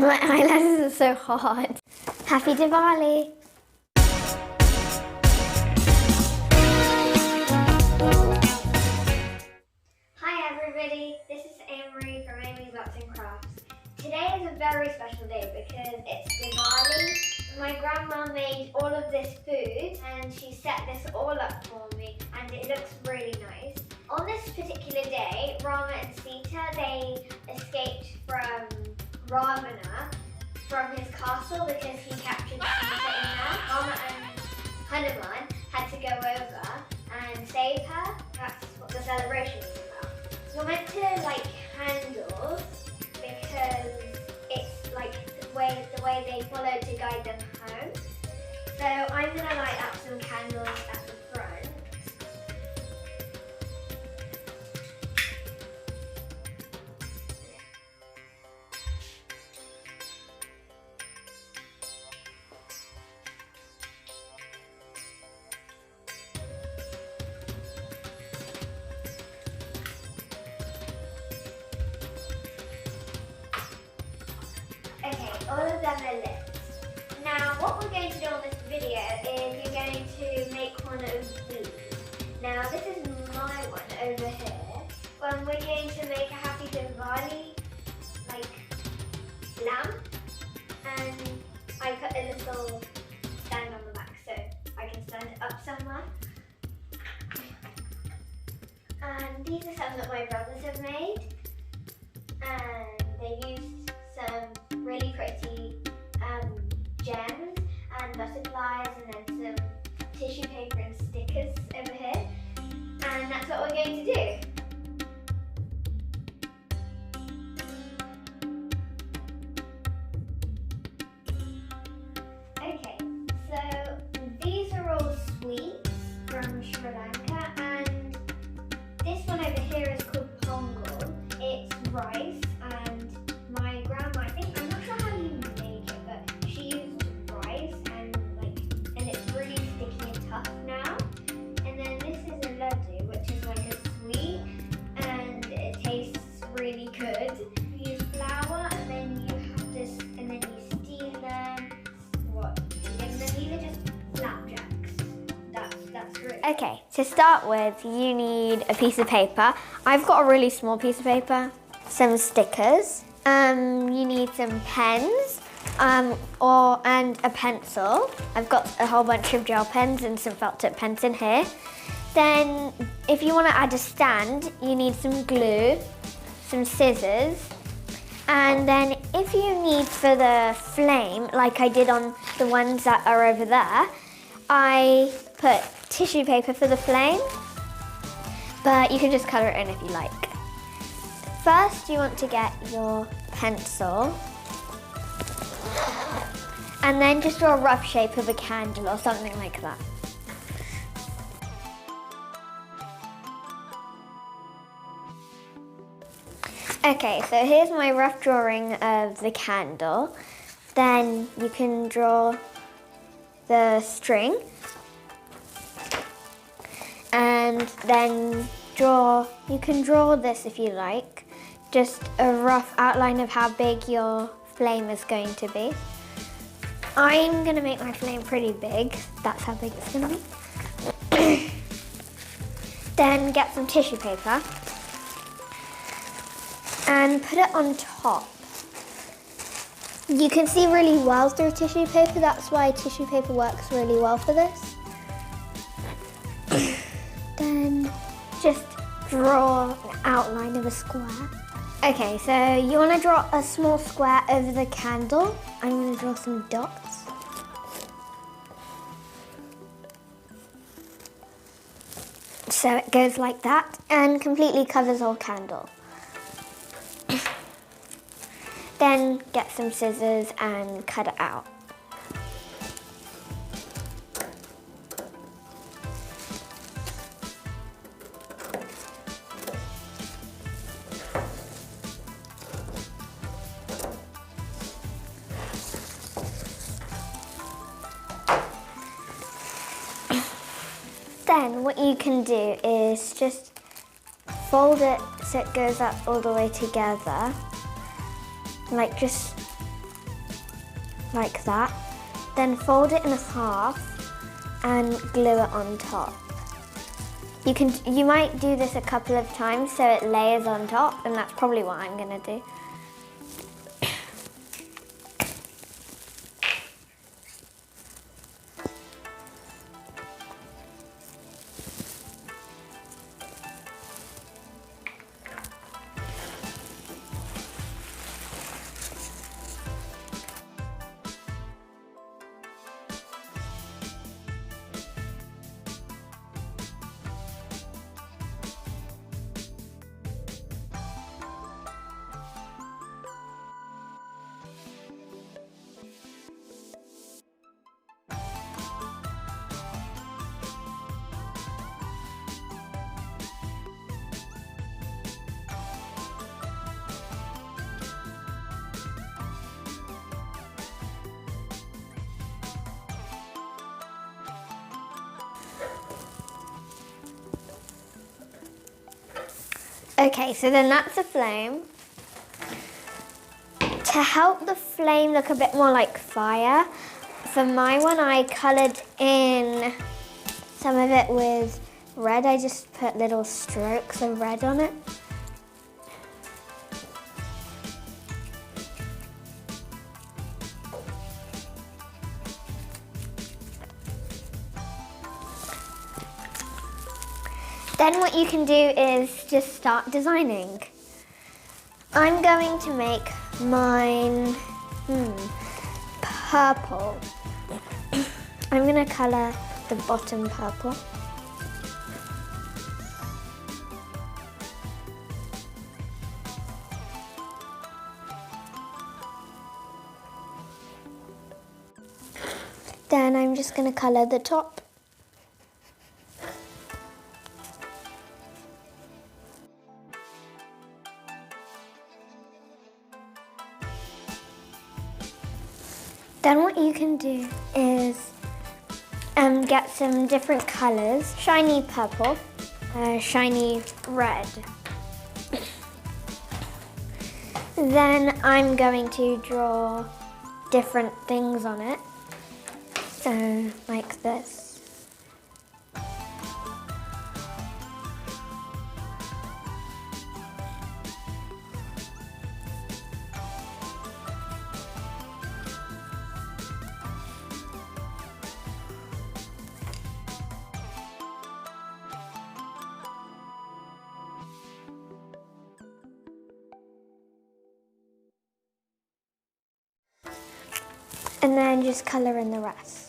My eyelashes are so hard. Happy Diwali! Hi everybody, this is Amerie from Amy's Arts and Crafts. Today is a very special day because it's Diwali. My grandma made all of this food and she set this all up for me and it looks really nice. On this particular day, Rama and Sita, they escaped from Ravana from his castle because he captured Sita in there. Rama and Hanuman had to go over and save her. That's what the celebration is about. So we're meant to light candles because it's like the way they followed to guide them home. So I'm going to light up some candles at the front. Okay, all of them are lit. Now, what we're going to do on this video is you're going to make one of these. Now, this is my one over here. We're going to make a Happy Diwali, lamp. And I put a little stand on the back so I can stand it up somewhere. And these are some that my brothers have made. And they used some really pretty gems and butterflies and then some tissue paper and stickers over here. And that's what we're going to do. Okay, so these are all sweets from Sri Lanka and this one over here is called pongal. It's rice. My grandma, I'm not sure how you make it, but she used rice and it's really sticky and tough now. And then this is a laddu, which is like a sweet, and it tastes really good. You use flour, and then you steam them. And then these are just flapjacks. That's great. Okay, to start with, you need a piece of paper. I've got a really small piece of paper, some stickers. You need some pens and a pencil. I've got a whole bunch of gel pens and some felt tip pens in here. Then if you want to add a stand, you need some glue, some scissors, and then if you need for the flame, like I did on the ones that are over there, I put tissue paper for the flame, but you can just colour it in if you like. First, you want to get your pencil and then just draw a rough shape of a candle or something like that. Okay, so here's my rough drawing of the candle. Then you can draw the string and then you can draw this if you like. Just a rough outline of how big your flame is going to be. I'm going to make my flame pretty big. That's how big it's going to be. Then get some tissue paper and put it on top. You can see really well through tissue paper. That's why tissue paper works really well for this. Then just draw an outline of a square. Okay, so you want to draw a small square over the candle. I'm going to draw some dots. So it goes like that and completely covers all candle. Then get some scissors and cut it out. Then what you can do is just fold it so it goes up all the way together. Like just like that. Then fold it in half and glue it on top. You might do this a couple of times so it layers on top, and that's probably what I'm gonna do. Okay, so then that's the flame. To help the flame look a bit more like fire, for my one I coloured in some of it with red. I just put little strokes of red on it. Then what you can do is just start designing. I'm going to make mine purple. I'm going to colour the bottom purple. Then I'm just going to colour the top. Then what you can do is get some different colours. Shiny purple, shiny red. Then I'm going to draw different things on it. So, like this. And then just colour in the rest.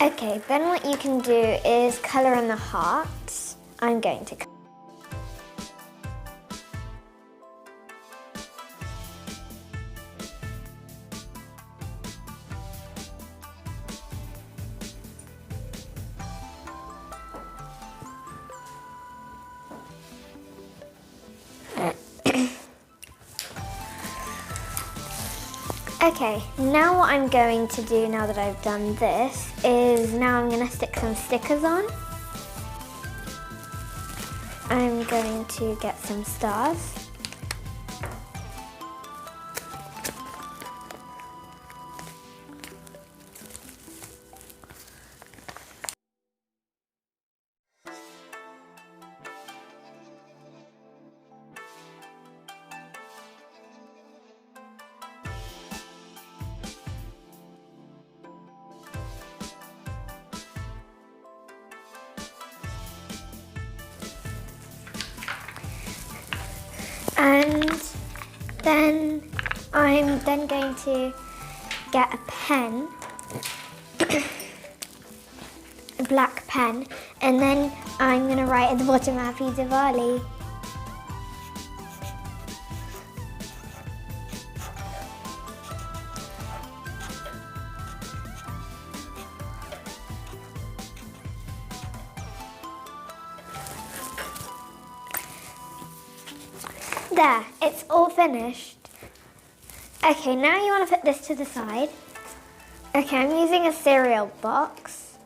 Okay, then what you can do is colour in the hearts. I'm going to Okay, now what I'm going to do now that I've done this is now I'm going to stick some stickers on. I'm going to get some stars. Then I'm then going to get a pen, a black pen, and then I'm going to write at the bottom Happy Diwali. There, it's all finished. Okay, now you want to put this to the side. Okay, I'm using a cereal box.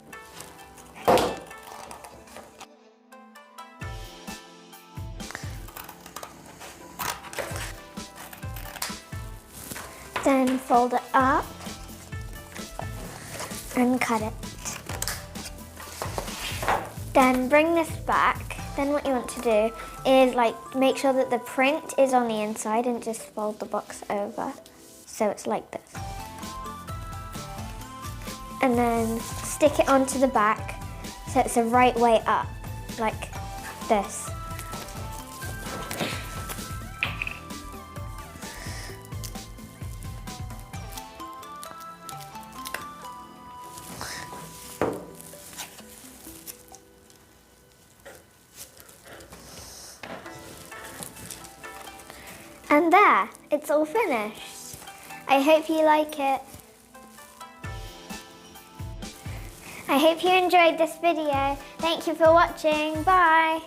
Then fold it up and cut it. Then bring this back. Then what you want to do is make sure that the print is on the inside and just fold the box over so it's like this. And then stick it onto the back so it's the right way up, like this. And there, it's all finished. I hope you like it. I hope you enjoyed this video. Thank you for watching. Bye.